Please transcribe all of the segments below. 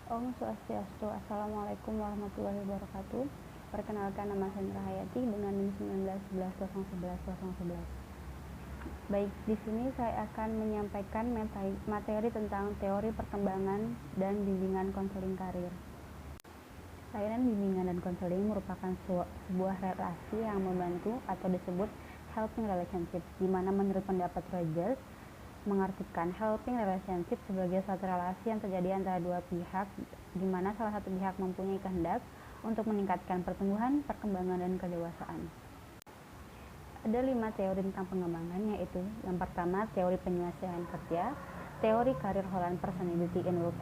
Om Swastiastu. Assalamualaikum warahmatullahi wabarakatuh. Perkenalkan, nama Sandra Hayati dengan NIM 1911 Baik, di sini saya akan menyampaikan materi tentang teori perkembangan dan bimbingan konseling karir. Layanan bimbingan dan konseling merupakan sebuah relasi yang membantu atau disebut helping relationship, di mana menurut pendapat Rogers mengartikan helping relationship sebagai suatu relasi yang terjadi antara dua pihak, di mana salah satu pihak mempunyai kehendak untuk meningkatkan pertumbuhan, perkembangan, dan kedewasaan. Ada 5 teori tentang pengembangan, yaitu yang pertama teori penyelesaian kerja, teori career Holland personality in work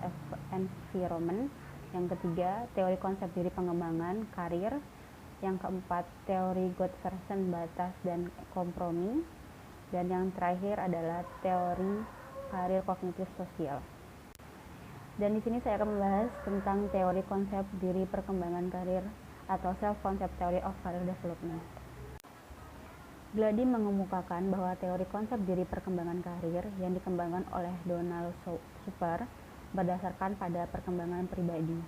environment, yang ketiga teori konsep diri pengembangan karir, yang keempat teori God version batas dan kompromi, dan yang terakhir adalah teori karir kognitif sosial. Dan di sini saya akan membahas tentang teori konsep diri perkembangan karir atau self concept theory of career development. Glady mengemukakan bahwa teori konsep diri perkembangan karir yang dikembangkan oleh Donald Super berdasarkan pada perkembangan pribadi.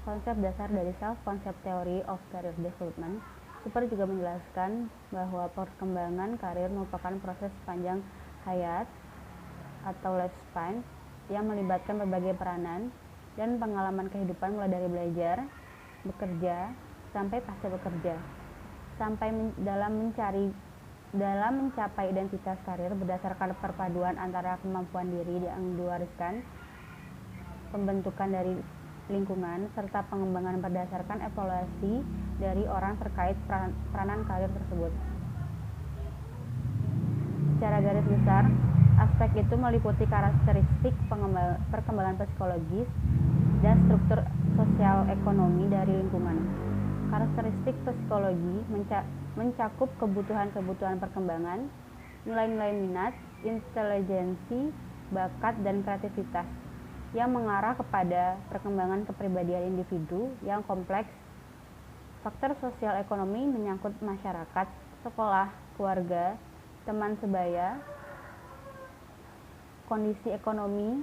Konsep dasar dari self concept theory of career development, Super juga menjelaskan bahwa perkembangan karir merupakan proses sepanjang hayat atau lifespan yang melibatkan berbagai peranan dan pengalaman kehidupan, mulai dari belajar, bekerja, sampai pasca bekerja, sampai dalam mencapai identitas karir berdasarkan perpaduan antara kemampuan diri yang diwariskan, pembentukan dari lingkungan, serta pengembangan berdasarkan evaluasi dari orang terkait peranan karir tersebut. Secara garis besar, aspek itu meliputi karakteristik perkembangan psikologis dan struktur sosial ekonomi dari lingkungan. Karakteristik psikologi mencakup kebutuhan-kebutuhan perkembangan, nilai-nilai minat, intelijensi, bakat, dan kreativitas yang mengarah kepada perkembangan kepribadian individu yang kompleks. Faktor sosial ekonomi menyangkut masyarakat, sekolah, keluarga, teman sebaya, kondisi ekonomi,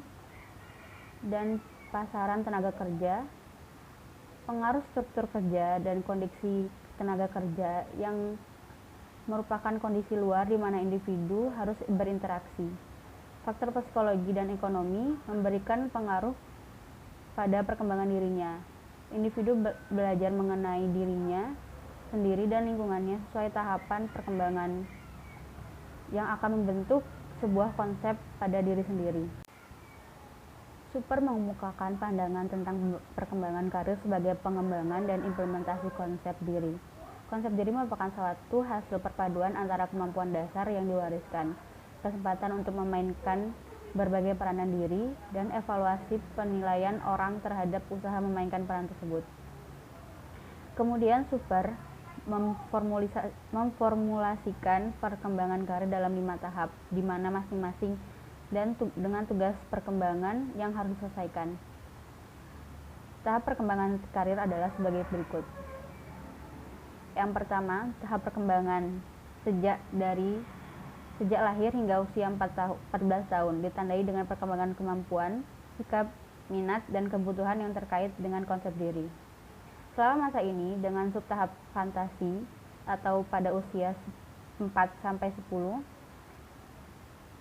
dan pasaran tenaga kerja, pengaruh struktur kerja dan kondisi tenaga kerja yang merupakan kondisi luar di mana individu harus berinteraksi. Faktor psikologi dan ekonomi memberikan pengaruh pada perkembangan dirinya. Individu belajar mengenai dirinya sendiri dan lingkungannya sesuai tahapan perkembangan yang akan membentuk sebuah konsep pada diri sendiri. Super mengemukakan pandangan tentang perkembangan karir sebagai pengembangan dan implementasi konsep diri. Konsep diri merupakan suatu hasil perpaduan antara kemampuan dasar yang diwariskan, kesempatan untuk memainkan berbagai peranan diri, dan evaluasi penilaian orang terhadap usaha memainkan peran tersebut. Kemudian Super memformulasikan perkembangan karir dalam 5 tahap, di mana masing-masing dan dengan tugas perkembangan yang harus diselesaikan. Tahap perkembangan karir adalah sebagai berikut. Yang pertama, tahap perkembangan sejak lahir hingga usia 14 tahun, ditandai dengan perkembangan kemampuan, sikap, minat, dan kebutuhan yang terkait dengan konsep diri. Selama masa ini, dengan subtahap fantasi atau pada usia 4-10,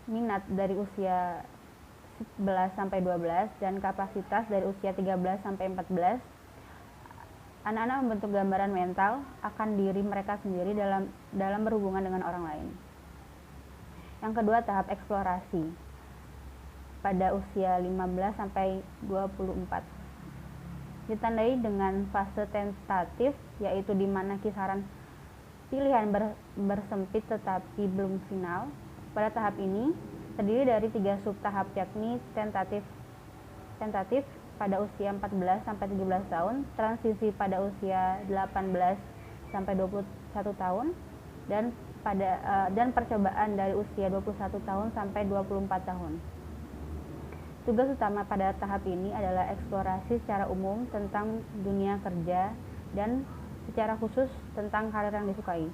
minat dari usia 11-12, dan kapasitas dari usia 13-14, anak-anak membentuk gambaran mental akan diri mereka sendiri dalam berhubungan dengan orang lain. Yang kedua, tahap eksplorasi pada usia 15-24, ditandai dengan fase tentatif, yaitu di mana kisaran pilihan bersempit tetapi belum final. Pada tahap ini terdiri dari 3 subtahap, yakni tentatif pada usia 14-17 tahun, transisi pada usia 18-21 tahun, dan percobaan dari usia 21 tahun sampai 24 tahun. Tugas utama pada tahap ini adalah eksplorasi secara umum tentang dunia kerja dan secara khusus tentang karir yang disukai.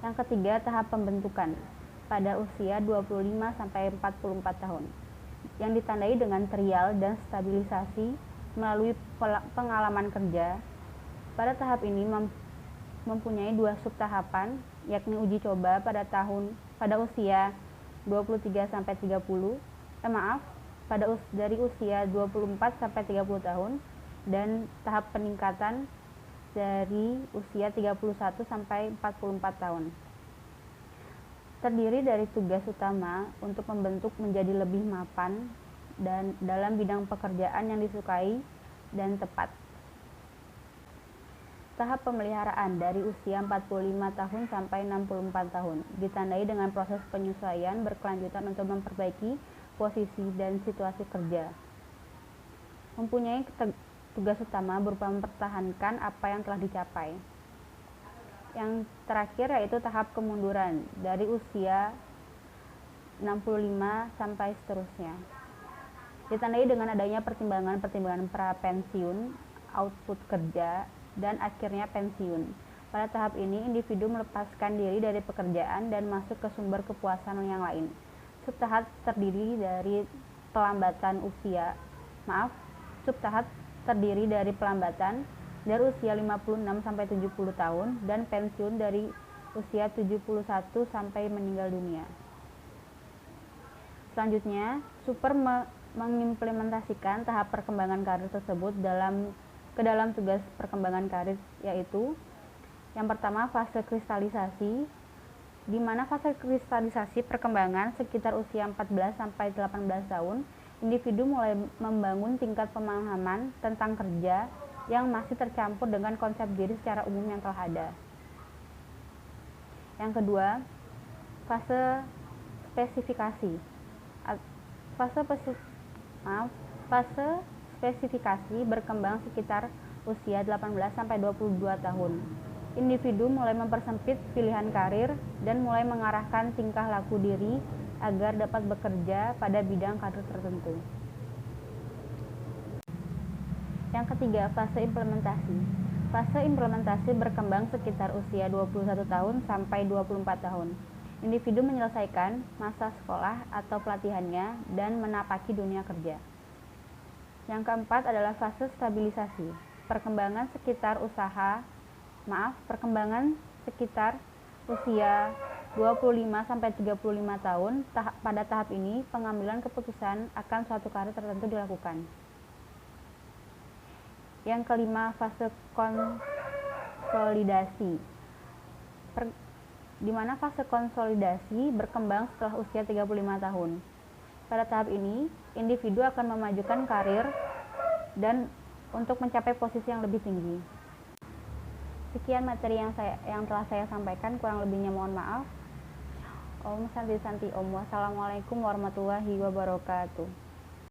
Yang ketiga, tahap pembentukan pada usia 25-44 tahun, yang ditandai dengan trial dan stabilisasi melalui pengalaman kerja. Pada tahap ini mempunyai 2 subtahapan, yakni uji coba pada usia 23 sampai 30, dari usia 24 sampai 30 tahun, dan tahap peningkatan dari usia 31 sampai 44 tahun. Terdiri dari tugas utama untuk membentuk menjadi lebih mapan dan dalam bidang pekerjaan yang disukai dan tepat. Tahap pemeliharaan dari usia 45 tahun sampai 64 tahun ditandai dengan proses penyesuaian berkelanjutan untuk memperbaiki posisi dan situasi kerja. Mempunyai tugas utama berupa mempertahankan apa yang telah dicapai. Yang terakhir yaitu tahap kemunduran dari usia 65 sampai seterusnya. Ditandai dengan adanya pertimbangan-pertimbangan pra-pensiun, output kerja, dan akhirnya pensiun. Pada tahap ini, individu melepaskan diri dari pekerjaan dan masuk ke sumber kepuasan yang lain. Subtahap terdiri dari pelambatan dari usia 56 sampai 70 tahun dan pensiun dari usia 71 sampai meninggal dunia. Selanjutnya, Super mengimplementasikan tahap perkembangan karir tersebut ke dalam tugas perkembangan karir, yaitu yang pertama fase kristalisasi, di mana fase kristalisasi perkembangan sekitar usia 14 sampai 18 tahun, individu mulai membangun tingkat pemahaman tentang kerja yang masih tercampur dengan konsep diri secara umum yang telah ada. Yang kedua, fase spesifikasi. Fase spesifikasi berkembang sekitar usia 18 sampai 22 tahun. Individu mulai mempersempit pilihan karir dan mulai mengarahkan tingkah laku diri agar dapat bekerja pada bidang karir tertentu. Yang ketiga, fase implementasi. Fase implementasi berkembang sekitar usia 21 tahun sampai 24 tahun. Individu menyelesaikan masa sekolah atau pelatihannya dan menapaki dunia kerja. Yang keempat adalah fase stabilisasi. Perkembangan sekitar usia 25 sampai 35 tahun. Pada tahap ini, pengambilan keputusan akan suatu karir tertentu dilakukan. Yang kelima, fase konsolidasi. Di mana fase konsolidasi berkembang setelah usia 35 tahun. Pada tahap ini, individu akan memajukan karir dan untuk mencapai posisi yang lebih tinggi. Sekian materi yang telah saya sampaikan, kurang lebihnya mohon maaf. Om Santi Santi Om. Wassalamualaikum warahmatullahi wabarakatuh.